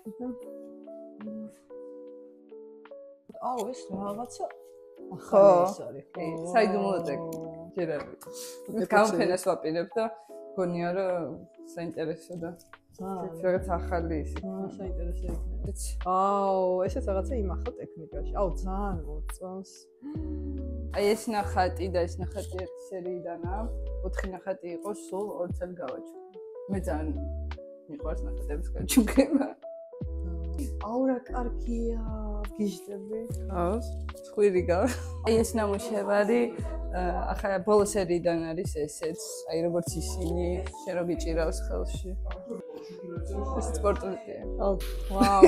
და აუ ეს რაღაცა ახალი ეს არის ხო საიდუმლოზე ჯერ არ ვიცი გამოფენას ვაპირებ და გონია რომ საინტერესო და რაღაც ახალი ისე საინტერესო იქნება აუ ესეც რაღაცა იმახო ტექნიკაში აუ ძალიან მოწონს აი ეს ნახატი და ეს ნახატი ერთი სერიიდანაა 4 ნახატი იყო სულ 2 წელი გავაჩვენე მე ძალიან მიყვარს ნახატების გაჩუქება აუ რა კარგია გიჟდები აუ ხვირი გავა აი ეს ნამუშევარი ახლა ბოლო სერიიდან არის ესეც აი როგორც ისინი შენ რო გიჭირავს ხელში ეს სპორტულია აუ ვაუ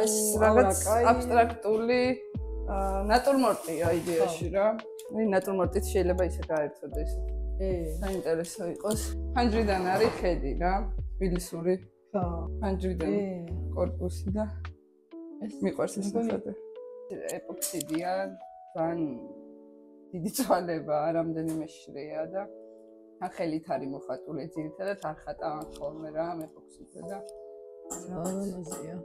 ეს რაღაც აბსტრაქტული ნატურმორტია იდეაში რა მე ნატურმორტით შეიძლება ისე გაერთოდეს საინტერესო იყოს ფანჯრიდან არის ხედი რა თბილისური ხო ფანჯრიდან კორპუსი და მიყვარს ეს ნახატი ეპოქსიდია ძალიან დიდი ცვალება რამდენიმე შრეა და ხელით არის მოხატული ძირითადად არ ხატა ხოლმე რა ეპოქსიდზე და ძალიან აზია